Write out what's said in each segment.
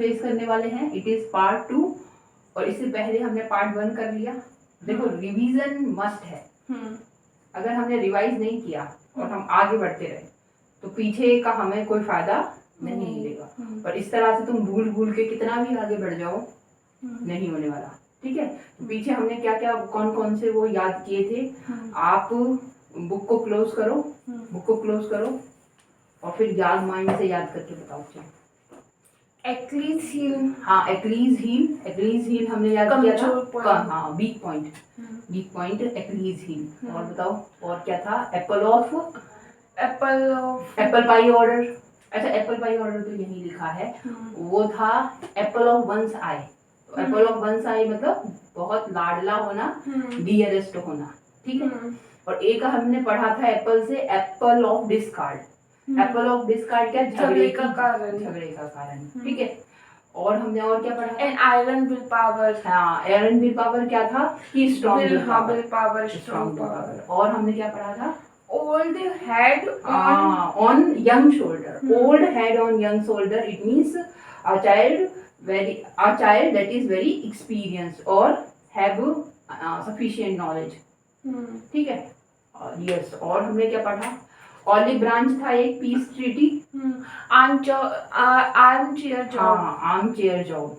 Face करने वाले हैं, इट इज पार्ट 2। और इससे पहले हमने पार्ट 1 कर लिया। देखो रिवीजन मस्ट है। अगर हमने रिवाइज नहीं किया और हम आगे बढ़ते रहे तो पीछे का हमें कोई फायदा नहीं मिलेगा। और इस तरह से तुम भूल भूल के कितना भी आगे बढ़ जाओ नहीं होने वाला। ठीक है, तो पीछे हमने क्या क्या कौन कौन से वो याद किए थे। आप बुक को क्लोज करो, बुक को क्लोज करो और फिर याद माइंड से याद करके बताओ। चलो एक्लीज हील, हाँ एक्लीज हील, एक्लीज हील हमने याद किया था। हाँ weak point, weak point Achilles heel. और बताओ और क्या था। Apple pie order. अच्छा एप्पल पाई ऑर्डर तो यही लिखा है, वो था एप्पल ऑफ वंस आई। तो एप्पल ऑफ वंस आई मतलब बहुत लाडला होना, डियरेस्ट होना। ठीक है, और एक हमने पढ़ा था एप्पल से Apple of discard. Apple of discard क्या, झगड़े का कारण, झगड़े का कारण। ठीक है, और हमने और क्या पढ़ा। And iron will power. हाँ आयरन विल पावर क्या था कि strong will power, strong power. और हमने क्या पढ़ा था, old head on young shoulder. Old head on young shoulder, it means a child that is very experienced or have sufficient knowledge. ठीक है, यस। और हमने क्या पढ़ा, ऑलिव ब्रांच था एक, peace treaty, armchair job, armchair job,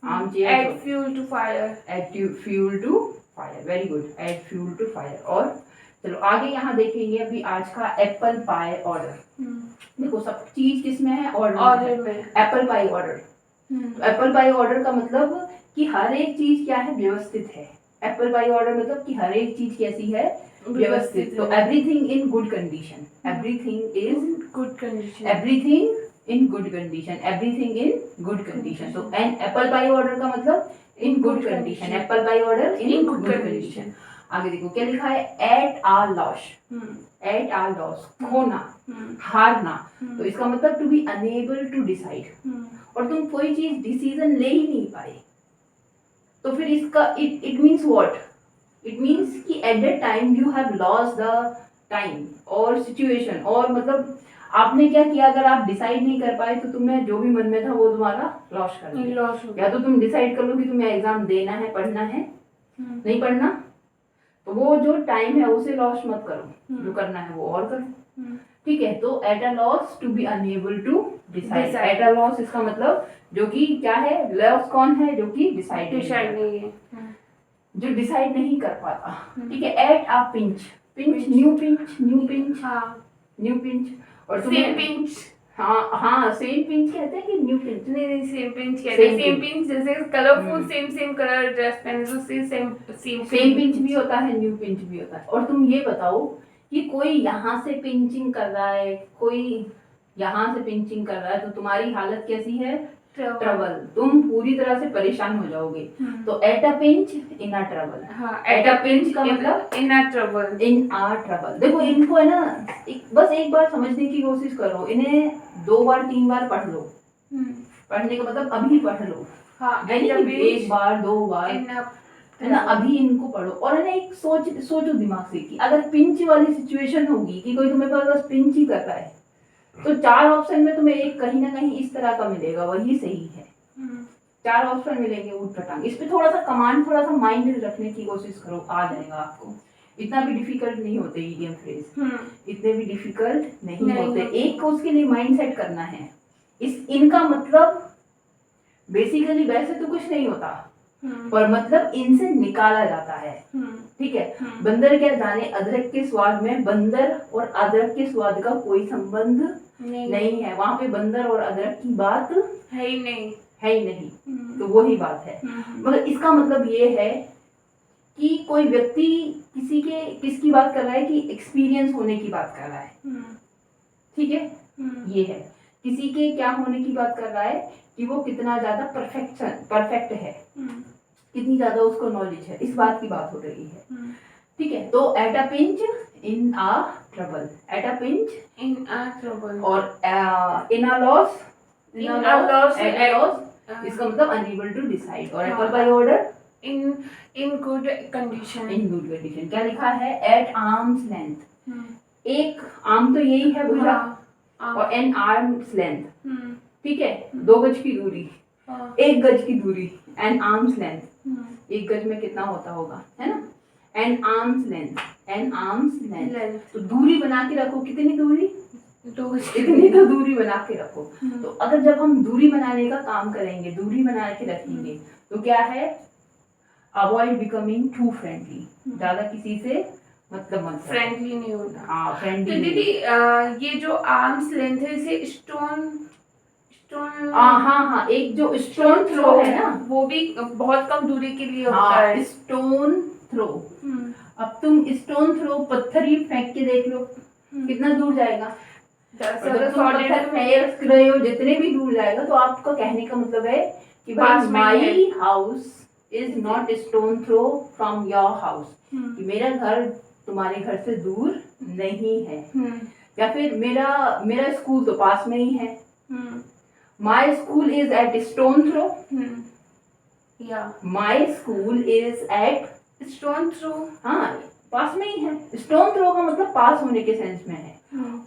armchair, add fuel to fire, add fuel to fire. Very good, add fuel to fire. और चलो आगे यहाँ देखेंगे अभी आज का एप्पल पाई ऑर्डर। देखो सब चीज किसमें है, ऑर्डर में। एप्पल पाई ऑर्डर, तो एप्पल पाई ऑर्डर का मतलब कि हर एक चीज क्या है, व्यवस्थित है। एप्पल पाई ऑर्डर मतलब कि हर एक चीज कैसी है, व्यवस्थित। तो everything in good condition, everything is good condition, everything in good condition, everything in good condition. तो एन एप्पल पाई ऑर्डर का मतलब in good condition, apple pie order in good condition. आगे देखो क्या लिखा है, at our loss, at our loss खोना, हारना। तो इसका मतलब to be unable to decide, और तुम कोई चीज डिसीजन ले ही नहीं पाए। तो फिर इसका it means what, it means कि at the time you have lost the time और सिचुएशन। और मतलब आपने क्या किया, अगर आप डिसाइड नहीं कर पाए तो तुमने जो भी मन में था वो तुम्हारा लॉस कर दिया। या तो तुम डिसाइड कर लो कि तुम्हें एग्जाम देना है, पढ़ना है, नहीं पढ़ना, तो वो जो टाइम है उसे लॉस मत करो, जो करना है वो और करो। ठीक है, तो at a loss to be unable to decide. At a loss इसका मतलब जो कि क्या है, लॉस कौन है, जो कि डिसाइड नहीं है, जो डिसाइड नहीं कर पाता। ठीक है, eight a pinch, pinch new pinch, new pinch, new pinch. और सेम पिंच, हाँ सेम पिंच कहते हैं कि न्यू पिंच, नहीं सेम पिंच कहते हैं। सेम पिंच जैसे कलरफुल सेम कलर ड्रेस पहने तो सेम पिंच भी होता है, न्यू पिंच भी होता है। और तुम ये बताओ कि कोई यहाँ से पिंचिंग कर रहा है, कोई यहाँ से पिंचिंग कर रहा है, तो तुम्हारी हालत कैसी है, ट्रबल। तुम पूरी तरह से परेशान हो जाओगे। तो at a pinch in a trouble. At a pinch का मतलब इन a trouble, in a trouble. देखो इनको है ना, बस एक बार समझने की कोशिश करो, इन्हें 2 बार 3 बार पढ़ लो। पढ़ने का मतलब अभी पढ़ लो, एक बार 2 बार है ना, अभी इनको पढ़ो। और है ना एक सोचो दिमाग से कि अगर पिंच वाली सिचुएशन होगी कि कोई तुम्हें बस पिंच ही कर रहा है, तो 4 ऑप्शन में तुम्हें एक कहीं ना कहीं इस तरह का मिलेगा, वही सही है। 4 ऑप्शन मिलेंगे ऊट पटांग। इस पे थोड़ा सा कमांड, थोड़ा सा माइंड रखने की कोशिश करो, आ जाएगा आपको। इतना भी डिफिकल्ट नहीं होते ईडियम फ्रेज, इतने भी डिफिकल्ट नहीं होते। एक को उसके लिए माइंड सेट करना है। इनका मतलब बेसिकली वैसे तो कुछ नहीं होता, पर मतलब इनसे निकाला जाता है। ठीक है, बंदर क्या जाने अदरक के स्वाद में बंदर और अदरक के स्वाद का कोई संबंध नहीं है। वहां पे बंदर और अदरक की बात है ही नहीं, है ही नहीं। तो वही बात है। मगर इसका मतलब ये है कि कोई व्यक्ति किसकी बात कर रहा है, कि एक्सपीरियंस होने की बात कर रहा है। ठीक है, ये है किसी के क्या होने की बात कर रहा है, कि वो कितना ज्यादा परफेक्ट है, कितनी ज्यादा उसको नॉलेज है, इस बात की बात हो रही है। ठीक है, तो at a pinch in a trouble, at a pinch in a trouble. और in a loss, at a loss इसका मतलब अनएबल टू डिसाइड। और apple pie order in good condition, in good condition. क्या लिखा है, एट आर्म्स लेंथ। एक arm तो यही है भुजा, और एन आर्म्स लेंथ। ठीक है, 2 गज की दूरी। हाँ, 1 गज की दूरी, एन आर्म्स लेंथ, हम्म, 1 गज में कितना होता होगा, है ना, an arm's length, an arm's length. Length तो दूरी बना के रखो, कितनी दूरी, 2 इतनी तो दूरी बना के रखो। हम्म, तो अगर जब हम दूरी बनाने का काम करेंगे, दूरी बना के रखेंगे, तो क्या है, अवॉइड बिकमिंग टू फ्रेंडली, ज्यादा किसी से मतलब मत करो। फ्रेंडली नहीं होता। हाँ, तो फ्रेंडली दीदी ये जो आर्म्स लेंथ है इसे स्टोन स्टोन हाँ, एक जो स्टोन थ्रो है ना, वो भी बहुत कम दूरी के लिए होता हाँ, है। Stone throw. हम्म, अब तुम स्टोन थ्रो पत्थर ही फेंक के देख लो, कितना दूर जाएगा। दस और जब तुम पत्थर फेंक रहे हो, जितने भी दूर जाएगा, तो आपका कहने का मतलब है कि भाई पास में ही my house is not stone throw from your house, कि मेरा घर तुम्हारे घर से दूर नहीं है। या फिर मेरा स्कूल तो पास में ही है, my school is at stone throw, या my school is at, stone throw. हाँ, पास में ही है। स्टोन थ्रो का मतलब पास होने के सेंस में है।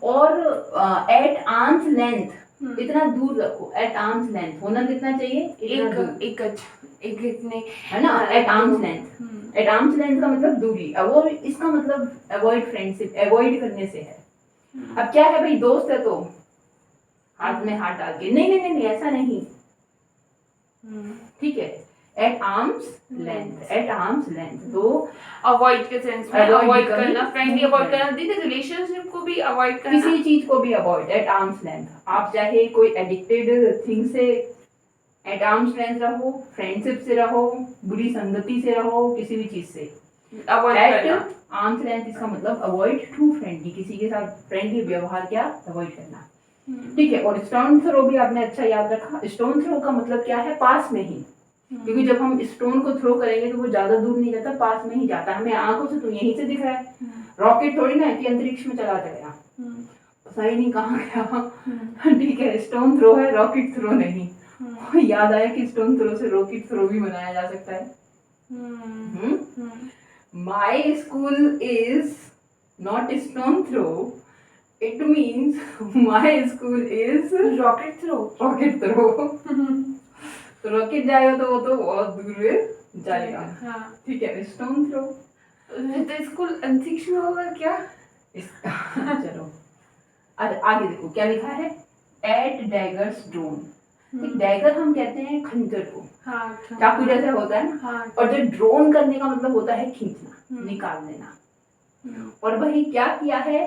और एट आर्म्स लेंथ, इतना दूर रखो, एट आर्म्स लेंथ होना कितना चाहिए, इतना दूर, एक गज, एक गज नहीं, है ना, at arms length. At arms length का मतलब दूरी, वो इसका मतलब अवॉइड फ्रेंडशिप, अवॉइड करने से है। अब क्या है भाई, दोस्त है तो हाथ में हाथ डाल के, नहीं नहीं नहीं, नहीं ऐसा नहीं, ठीक है, at arms length, at arms length. तो अवॉइड के सेंस में, Avoid अवॉइड becoming करना, फ्रेंडली अवॉइड friend. करना, दीदी रिलेशनशिप को भी अवॉइड करना। किसी चीज को भी अवॉइड, एट आर्म्स लेंथ। आप चाहे कोई एडिक्टेड थिंग से एट आर्म्स लेंथ रहो, फ्रेंडशिप से रहो, बुरी संगति से रहो, किसी भी चीज से अवॉइड एट करना। आर्म्स लेंथ, इसका मतलब अवॉइड टू फ्रेंडली, किसी के साथ फ्रेंडली व्यवहार क्या अवॉइड करना, ठीक है। और स्टोन थ्रो भी आपने अच्छा याद रखा, स्टोन थ्रो का मतलब क्या है, पास में ही, क्योंकि जब हम स्टोन को थ्रो करेंगे तो वो ज्यादा दूर नहीं जाता, पास में ही जाता है, हमें आंखों से तो यहीं से दिख रहा है। रॉकेट थोड़ी ना है कि अंतरिक्ष में चला जाएगा, सही नहीं कहा गया, ठीक है, स्टोन थ्रो है, रॉकेट थ्रो नहीं। याद आया कि स्टोन थ्रो से रॉकेट थ्रो भी बनाया जा सकता है। My school is not stone throw, it means my school is rocket throw. Rocket throw. तो रॉकेट जाएगा तो वो तो बहुत दूर जाएगा, हाँ, ठीक है, स्टोन थ्रो। तो स्कूल अंतरिक्ष में होगा क्या? चलो आगे देखो क्या लिखा है, एट डैगर्स ड्रोन। डैगर हम कहते हैं खंजर को, हाँ, चाकू जैसे होता है ना, हाँ, और जो ड्रोन करने का मतलब होता है खींचना, निकाल देना। और वही क्या किया है,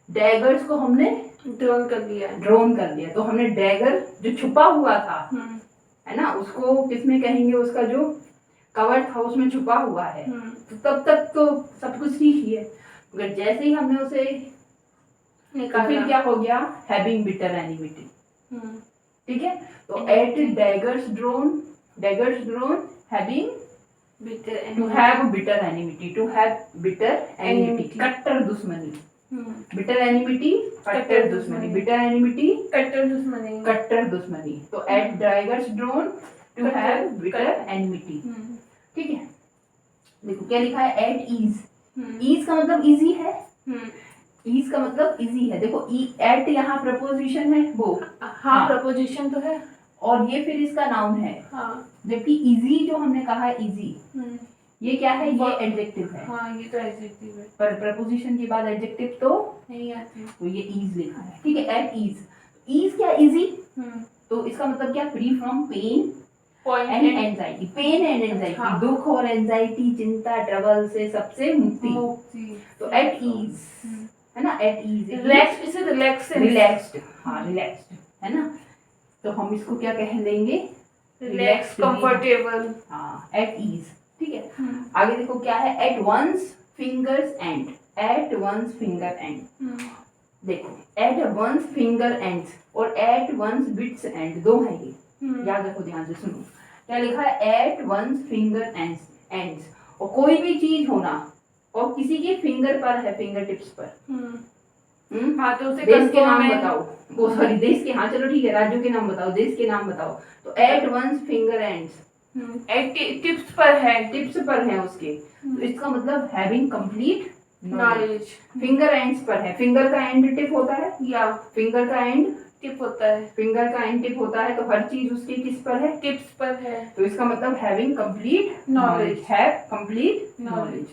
डैगर्स को हमने ड्रोन कर दिया है। ड्रोन कर दिया। तो हमने डैगर जो छुपा हुआ था, है ना, उसको किसमें कहेंगे, उसका जो कवर था उसमें छुपा हुआ है, तो तब तक तो सब कुछ ठीक ही है, मगर जैसे ही हमने उसे निकाला, तो फिर क्या हो गया, हैविंग बिटर एनिमिटी, ठीक है। तो at daggers drawn having, to have bitter enmity, to have bitter enmity, कट्टर दुश्मनी, बिटर एनिमिटी, कट्टर दुश्मनी, बिटर एनिमिटी, कट्टर दुश्मनी, कट्टर दुश्मनी। तो at daggers drawn to have bitter enmity, ठीक है। देखो क्या लिखा है, एट ईज। ईज का मतलब इजी है, ईज का मतलब इजी है। देखो एट यहाँ प्रपोजिशन है वो, हाँ, प्रपोजिशन तो है, और ये फिर इसका नाउन है, हाँ, जबकि इजी जो हमने कहा है इजी, ये क्या है, ये एडजेक्टिव है। हाँ, ये तो एडजेक्टिव है, पर प्रपोजिशन के बाद एडजेक्टिव तो नहीं आती, तो ये ईज लिखा है, ठीक है, एट ईज। ईज क्या, इजी, तो इसका मतलब क्या, free from pain and anxiety, pain and anxiety, हाँ, दुख और एंजाइटी, चिंता, ट्रबल से सबसे मुक्ति। तो एट ईज, है ना, एट ईज, रिलैक्स, इसे रिलैक्स, रिलैक्स्ड, हाँ रिलैक्स्ड, है ना। तो हम इसको क्या कह लेंगे, रिलैक्स, कंफर्टेबल, हाँ, एट ईज, ठीक है। आगे देखो क्या है, at one's fingers end, at one's finger end. देखो एट वंस फिंगर एंड्स और एट वंस बिट्स एंड, दो है ये, याद रखो, ध्यान से सुनो। क्या लिखा है, at one's finger ends, ends, और कोई भी चीज होना और किसी के फिंगर पर है, फिंगर टिप्स पर। हाँ, तो उसे देश के नाम में बताओ, वो सॉरी देश के, हाँ चलो ठीक है, राज्यों के नाम बताओ, देश के नाम बताओ। तो at one's finger ends, tips पर है, टिप्स पर है उसके, तो इसका मतलब having complete knowledge. Finger ends पर है, फिंगर का एंड टिप होता है, या फिंगर का एंड टिप होता है, फिंगर का एंड टिप होता है, तो हर चीज उसकी किस पर है, टिप्स पर है। तो इसका मतलब having complete Knowledge. Knowledge, have complete Knowledge. Knowledge.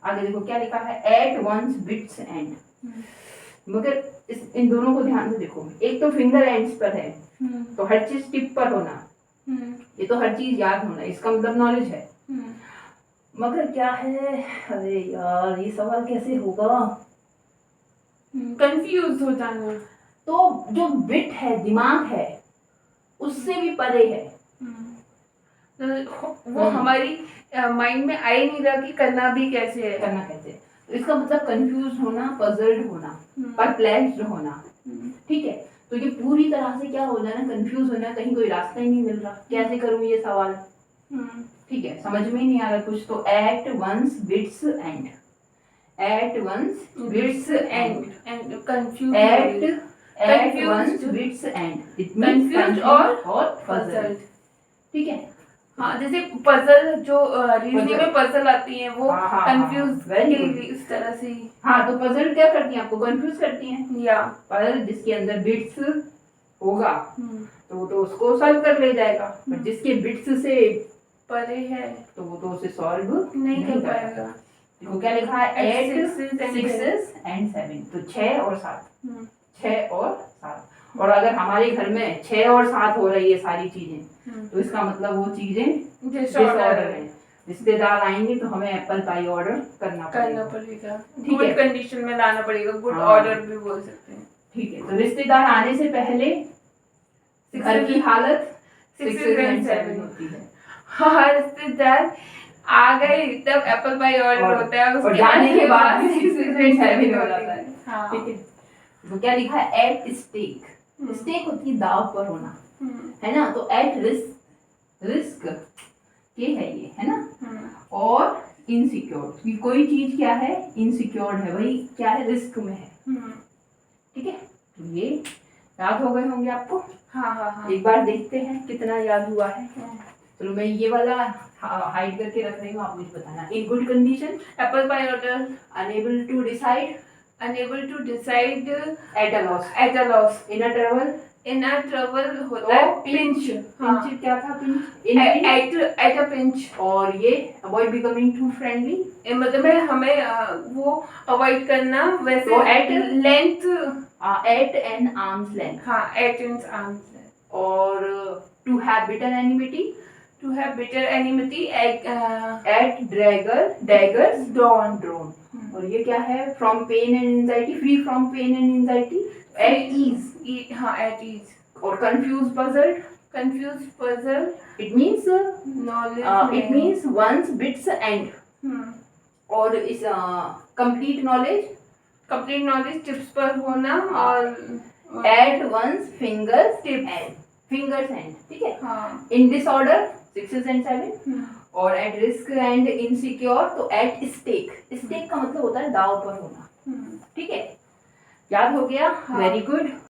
आगे देखो क्या लिखा है, एट वंस बिट्स एंड, मगर इन दोनों को ध्यान से देखो, एक तो फिंगर एंड्स पर है तो हर चीज टिप पर होना, ये तो हर चीज याद होना, इसका मतलब नॉलेज है। मगर क्या है, अरे यार ये सवाल कैसे होगा, कंफ्यूज हो जाना। तो जो बिट है, दिमाग है, उससे भी परे है। तो वो हमारी माइंड में आ ही नहीं रहा कि करना भी कैसे है। करना कैसे, तो इसका मतलब कंफ्यूज होना, पजल्ड होना, परप्लेक्स्ड होना, ठीक है। तो ये पूरी तरह से क्या हो जाना, कंफ्यूज होना, कहीं कोई रास्ता ही नहीं मिल रहा, कैसे करूं ये सवाल, ठीक है, समझ में ही नहीं आ रहा कुछ। तो at one's wits end, at one's wits end, and confuse, at one's wits end, it means confuse और पजल्ड, पजल्ड। ठीक है। हाँ, जैसे पजल जो रीजनिंग Puzzle. में पजल आती है वो हाँ, हाँ, कंफ्यूज हाँ, very के good. लिए इस तरह से ही। हाँ, तो पजल क्या करती हैं, आपको कंफ्यूज करती हैं, या पर जिसके अंदर बिट्स होगा तो वो तो उसको सॉल्व कर ले जाएगा, पर जिसके बिट्स से परे है तो वो तो उसे सॉल्व नहीं कर पाएगा। देखो क्या लिखा है, At at sixes and sixes and seven, तो 6 और 7, 6 और 7, और अगर हमारे घर में 6 और 7 हो रही है सारी चीजें, तो इसका मतलब वो चीजें डिसऑर्डर है, रिश्तेदार आएंगे तो हमें एप्पल पाई ऑर्डर करना पड़ेगा, ठीक गुड है। कंडीशन में लाना पड़ेगा, गुड हाँ। ऑर्डर भी बोल सकते हैं। ठीक है, तो रिश्तेदार आने से पहले घर की हालत 6 and 7 होती है। हाँ, रिश्तेदार आ गए तब एप्पल पाई ऑर्डर होता है, और उसके जाने के बाद भी 6 6 and 7 हो जाता है, हाँ। ठीक है। तो क्या लिखा है, एट स्टेक, स्टेक होती है दाव पर होना, है ना, तो एट रिस्क, रिस्क ये है, ये है ना, और इनसिक्योर, कोई चीज क्या है, इनसिक्योर है, वही क्या है, रिस्क में है, ठीक है। तो ये याद हो गए होंगे आपको। हाँ। एक बार देखते हैं कितना याद हुआ है। चलो मैं ये वाला हाइड करके रख रही हूँ, आप मुझे बताना। In good condition, apple pie order, unable to decide, unable to decide, at a loss, at a loss, in a trouble, in a trouble होता है पिंच, पिंच क्या था, पिंच एट अ पिंच, और ये अवॉइड बिकमिंग टू फ्रेंडली, मतलब है हमें वो अवॉइड करना, वैसे तो at length, at an arm's length, हाँ, एट इंच आर्म्स लेंथ, और to have bitter enmity, to have bitter enmity, at daggers drawn, और ये क्या है, from pain and anxiety, free from pain and anxiety, at ease, हाँ, at ease, और confuse puzzle, it means knowledge, it means one's wits end, और इस complete knowledge tips पर होना, और at one's fingers tips, end, ठीक है। हाँ, इन डिसऑर्डर 6 and 7, और एट रिस्क एंड इनसिक्योर, तो एट स्टेक, स्टेक का मतलब होता है दाव पर होना, ठीक है। याद हो गया, हाँ। Very good.